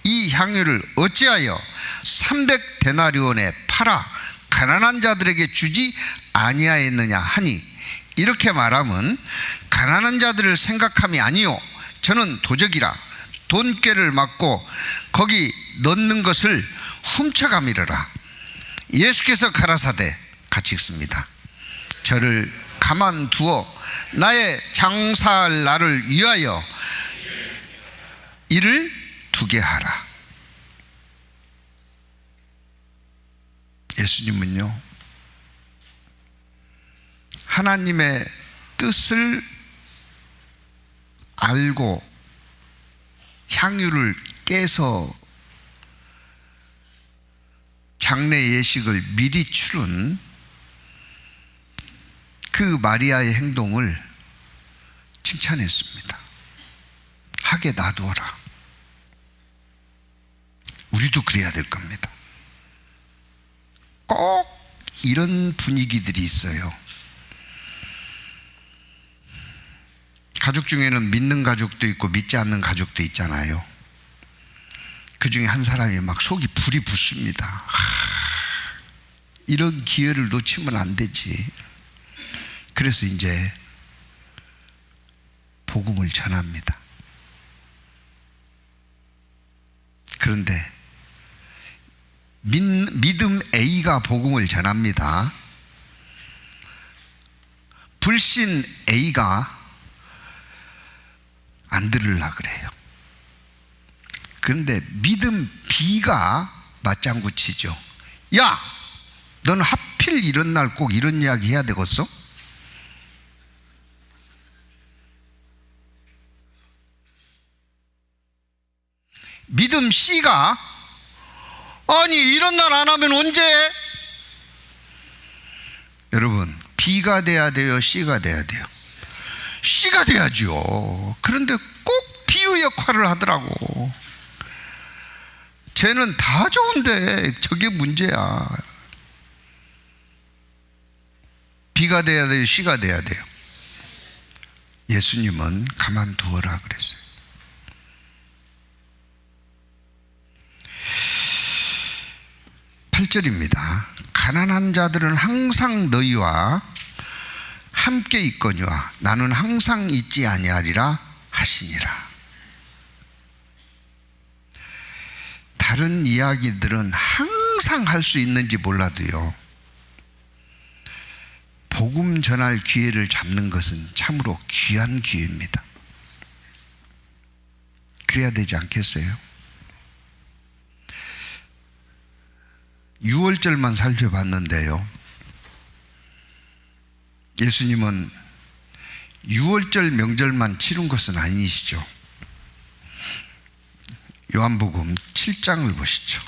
Speaker 1: 이 향유를 어찌하여 300데나리온에 팔아 가난한 자들에게 주지 아니하였느냐 하니 이렇게 말하면 가난한 자들을 생각함이 아니요 저는 도적이라 돈꾀를 맞고 거기 넣는 것을 훔쳐가미르라. 예수께서 가라사대 같이 읽습니다. 저를 가만두어 나의 장사할 날을 위하여 이를 두게 하라. 예수님은요 하나님의 뜻을 알고 향유를 깨서 장례 예식을 미리 치른 그 마리아의 행동을 칭찬했습니다. 하게 놔두어라. 우리도 그래야 될 겁니다. 꼭 이런 분위기들이 있어요. 가족 중에는 믿는 가족도 있고 믿지 않는 가족도 있잖아요. 그 중에 한 사람이 막 속이 불이 붙습니다. 이런 기회를 놓치면 안 되지. 그래서 이제 복음을 전합니다. 그런데 믿음 A가 복음을 전합니다. 불신 A가 안 들으려고 그래요. 그런데 믿음 B가 맞장구 치죠. 야, 넌 하필 이런 날 꼭 이런 이야기 해야 되겠어? 믿음 C가 아니 이런 날 안 하면 언제? 여러분 B가 돼야 돼요? C가 돼야 돼요? C가 돼야죠. 그런데 꼭 B의 역할을 하더라고. 쟤는 다 좋은데 저게 문제야. B가 돼야 돼요? C가 돼야 돼요? 예수님은 가만두어라 그랬어요. (8절입니다) 가난한 자들은 항상 너희와 함께 있거니와 나는 항상 있지 아니하리라 하시니라. 다른 이야기들은 항상 할 수 있는지 몰라도요, 복음 전할 기회를 잡는 것은 참으로 귀한 기회입니다. 그래야 되지 않겠어요? 유월절만 살펴봤는데요, 예수님은 유월절 명절만 치른 것은 아니시죠. 요한복음 7장을 보시죠.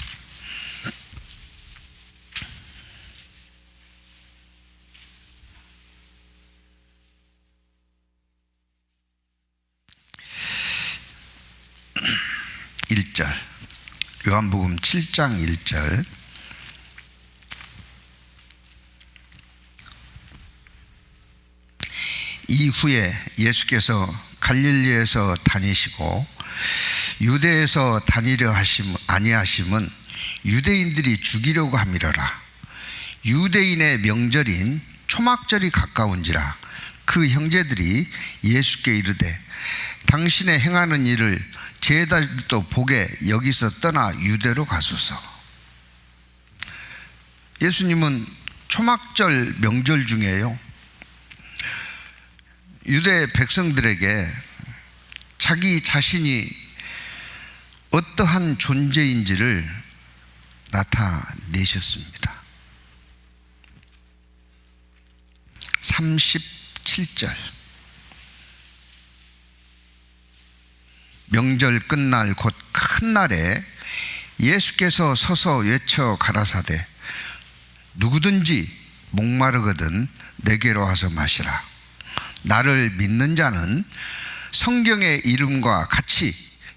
Speaker 1: 요한복음 7장 1절. 후에 예수께서 갈릴리에서 다니시고 유대에서 다니려 아니하심은 유대인들이 죽이려고 함이러라. 유대인의 명절인 초막절이 가까운지라. 그 형제들이 예수께 이르되 당신의 행하는 일을 제자들도 보게 여기서 떠나 유대로 가소서. 예수님은 초막절 명절 중에요, 유대 백성들에게 자기 자신이 어떠한 존재인지를 나타내셨습니다. 37절, 명절 끝날 곧 큰 날에 예수께서 서서 외쳐 가라사대 누구든지 목마르거든 내게로 와서 마시라. 나를 믿는 자는 성경의 이름과 같이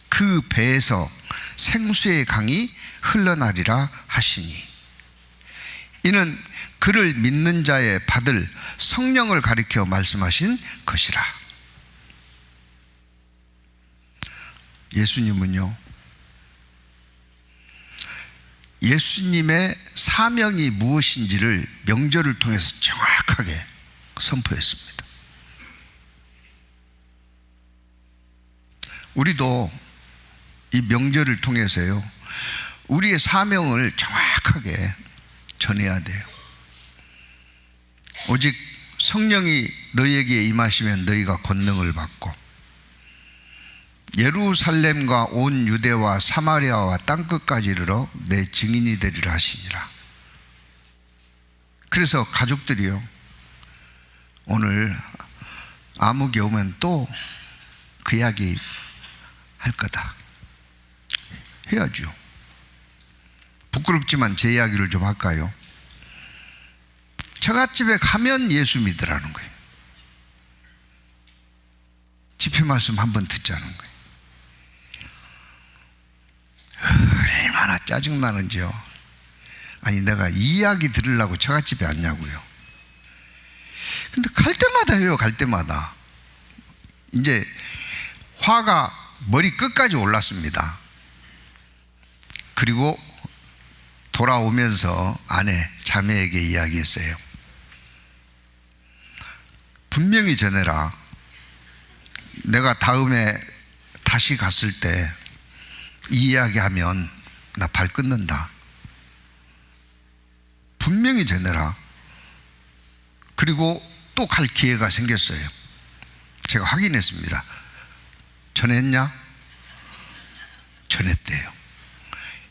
Speaker 1: 그 배에서 생수의 강이 흘러나리라 하시니, 이는 그를 믿는 자의 받을 성령을 가리켜 말씀하신 것이라. 예수님은요, 예수님의 사명이 무엇인지를 명절을 통해서 정확하게 선포했습니다. 우리도 이 명절을 통해서요, 우리의 사명을 정확하게 전해야 돼요. 오직 성령이 너희에게 임하시면 너희가 권능을 받고 예루살렘과 온 유대와 사마리아와 땅끝까지 이르러 내 증인이 되리라 하시니라. 그래서 가족들이요, 오늘 아무개 오면 또 그 이야기 할 거다 해야죠. 부끄럽지만 제 이야기를 좀 할까요? 처갓집에 가면 예수 믿으라는 거예요. 집회 말씀 한번 듣자는 거예요. 얼마나 짜증나는지요. 아니, 내가 이 이야기 들으려고 처갓집에 왔냐고요. 근데 갈 때마다 해요. 갈 때마다. 이제 화가 머리 끝까지 올랐습니다. 그리고 돌아오면서 아내, 자매에게 이야기했어요. 분명히 전해라. 내가 다음에 다시 갔을 때 이 이야기하면 나 발 끊는다. 분명히 전해라. 그리고 또 갈 기회가 생겼어요. 제가 확인했습니다. 전했냐? 전했대요.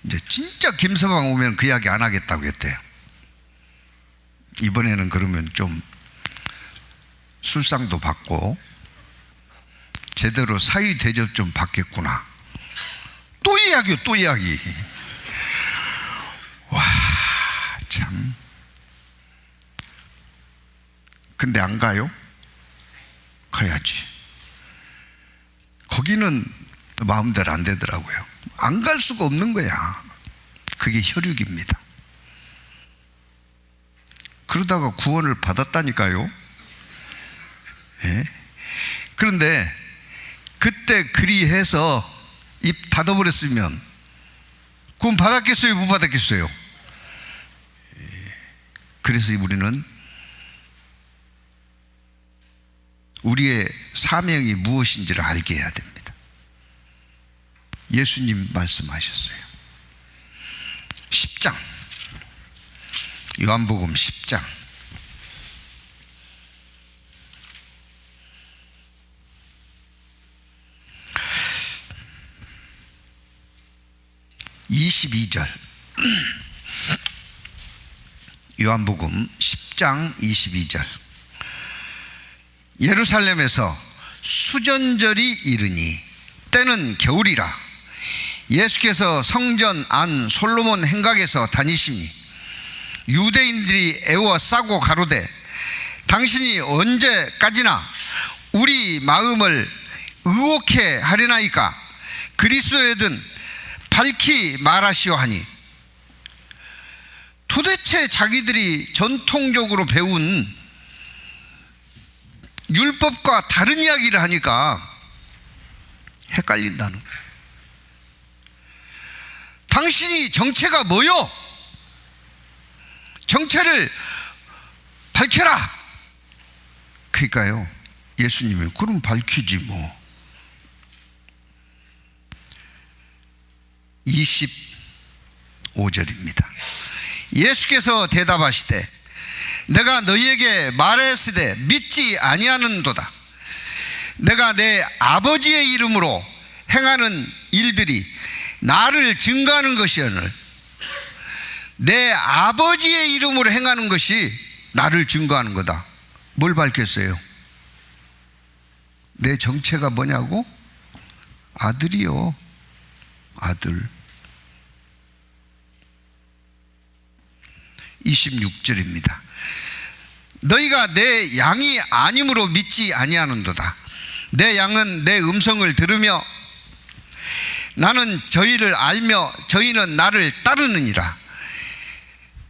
Speaker 1: 이제 진짜 김서방 오면 그 이야기 안 하겠다고 했대요. 이번에는 그러면 좀 술상도 받고 제대로 사위 대접 좀 받겠구나. 또 이야기요, 또 이야기. 와, 참. 근데 안 가요? 가야지. 거기는 마음대로 안 되더라고요. 안 갈 수가 없는 거야. 그게 혈육입니다. 그러다가 구원을 받았다니까요. 예? 그런데 그때 그리해서 입 닫아버렸으면 구원 받았겠어요, 못 받았겠어요? 그래서 우리는 우리의 사명이 무엇인지를 알게 해야 됩니다. 예수님 말씀하셨어요. 10장, 요한복음 10장 22절, 요한복음 10장 22절. 예루살렘에서 수전절이 이르니 때는 겨울이라 예수께서 성전 안 솔로몬 행각에서 다니시니 유대인들이 애워싸고 가로되 당신이 언제까지나 우리 마음을 의혹해 하려나이까 그리스도이든 밝히 말하시오 하니, 도대체 자기들이 전통적으로 배운 율법과 다른 이야기를 하니까 헷갈린다는 거예요. 당신이 정체가 뭐요? 정체를 밝혀라. 그러니까요, 예수님이 그럼 밝히지 뭐. 25절입니다. 예수께서 대답하시되 내가 너희에게 말하였으되 믿지 아니하는도다. 내가 내 아버지의 이름으로 행하는 일들이 나를 증거하는 것이오늘 내 아버지의 이름으로 행하는 것이 나를 증거하는 거다. 뭘 밝혔어요? 내 정체가 뭐냐고? 아들이요, 아들. 26절입니다. 너희가 내 양이 아님으로 믿지 아니하는도다. 내 양은 내 음성을 들으며 나는 저희를 알며 저희는 나를 따르느니라.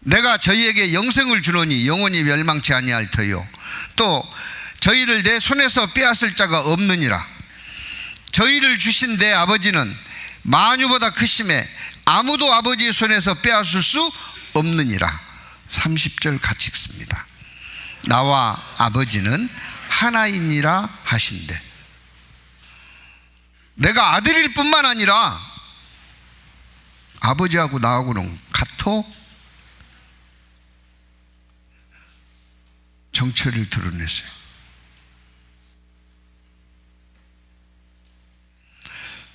Speaker 1: 내가 저희에게 영생을 주노니 영원히 멸망치 아니할 터요 또 저희를 내 손에서 빼앗을 자가 없느니라. 저희를 주신 내 아버지는 만유보다 크심에 아무도 아버지의 손에서 빼앗을 수 없느니라. 30절 같이 읽습니다. 나와 아버지는 하나이니라 하신대. 내가 아들일 뿐만 아니라 아버지하고 나하고는 같어. 정체를 드러냈어요.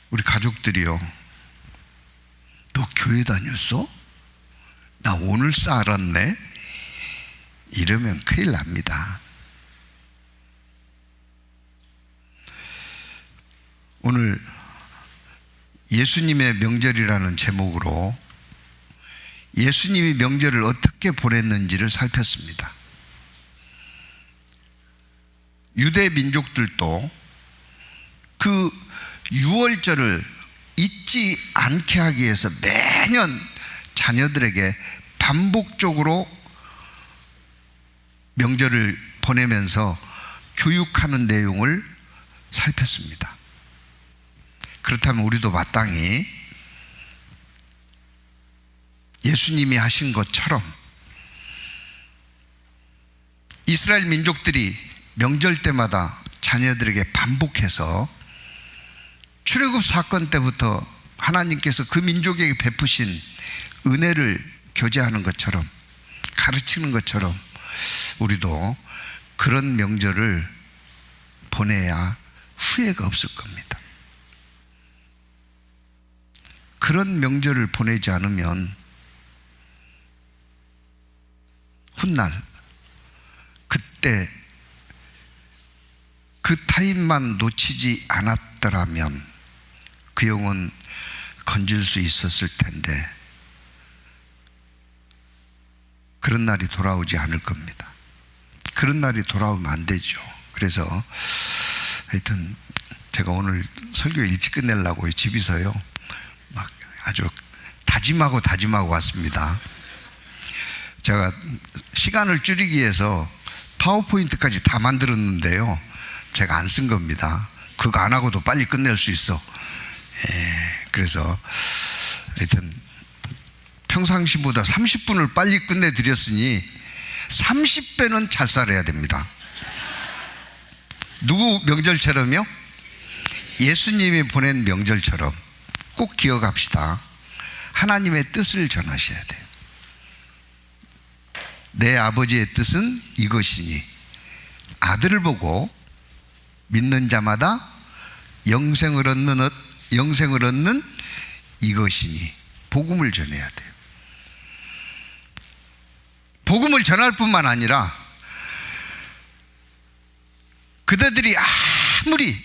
Speaker 1: 우리 가족들이요, 너 교회 다녔어? 나 오늘서 알았네? 이러면 큰일 납니다. 오늘 예수님의 명절이라는 제목으로 예수님이 명절을 어떻게 보냈는지를 살폈습니다. 유대 민족들도 그 유월절을 잊지 않게 하기 위해서 매년 자녀들에게 반복적으로 명절을 보내면서 교육하는 내용을 살폈습니다. 그렇다면 우리도 마땅히 예수님이 하신 것처럼 이스라엘 민족들이 명절 때마다 자녀들에게 반복해서 출애굽 사건 때부터 하나님께서 그 민족에게 베푸신 은혜를 교제하는 것처럼, 가르치는 것처럼 우리도 그런 명절을 보내야 후회가 없을 겁니다. 그런 명절을 보내지 않으면 훗날 그때 그 타임만 놓치지 않았더라면 그 영혼 건질 수 있었을 텐데 그런 날이 돌아오지 않을 겁니다. 그런 날이 돌아오면 안 되죠. 그래서 하여튼 제가 오늘 설교 일찍 끝내려고 집에서요 막 아주 다짐하고 왔습니다. 제가 시간을 줄이기 위해서 파워포인트까지 다 만들었는데요, 제가 안 쓴 겁니다. 그거 안 하고도 빨리 끝낼 수 있어. 그래서 하여튼 평상시보다 30분을 빨리 끝내드렸으니 30배는 잘 살아야 됩니다. 누구 명절처럼요? 예수님이 보낸 명절처럼 꼭 기억합시다. 하나님의 뜻을 전하셔야 돼요. 내 아버지의 뜻은 이것이니 아들을 보고 믿는 자마다 영생을 얻는 이것이니 복음을 전해야 돼요. 복음을 전할 뿐만 아니라 그대들이 아무리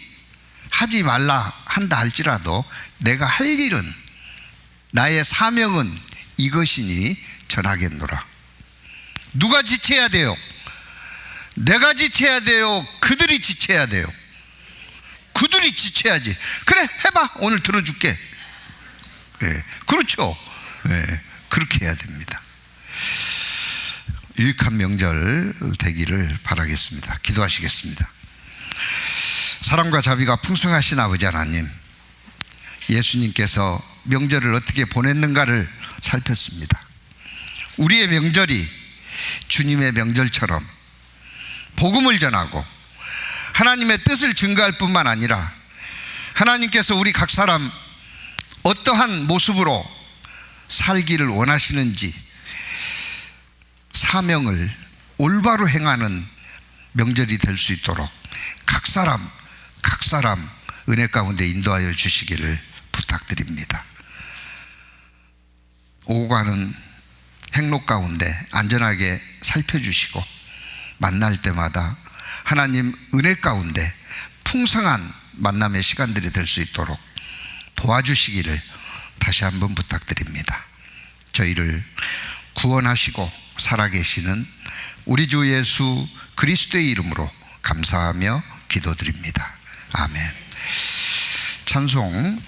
Speaker 1: 하지 말라 한다 할지라도 내가 할 일은, 나의 사명은 이것이니 전하겠노라. 누가 지체해야 돼요? 내가 지체해야 돼요? 그들이 지체해야 돼요? 그들이 지체해야지. 그래, 해봐, 오늘 들어줄게. 그렇죠. 그렇게 해야 됩니다. 유익한 명절 되기를 바라겠습니다. 기도하시겠습니다. 사랑과 자비가 풍성하신 아버지 하나님, 예수님께서 명절을 어떻게 보냈는가를 살폈습니다. 우리의 명절이 주님의 명절처럼 복음을 전하고 하나님의 뜻을 증거할 뿐만 아니라 하나님께서 우리 각 사람 어떠한 모습으로 살기를 원하시는지 사명을 올바로 행하는 명절이 될 수 있도록 각 사람 은혜 가운데 인도하여 주시기를 부탁드립니다. 오고 가는 행로 가운데 안전하게 살펴주시고 만날 때마다 하나님 은혜 가운데 풍성한 만남의 시간들이 될 수 있도록 도와주시기를 다시 한번 부탁드립니다. 저희를 구원하시고 살아계시는 우리 주 예수 그리스도의 이름으로 감사하며 기도드립니다. 아멘. 찬송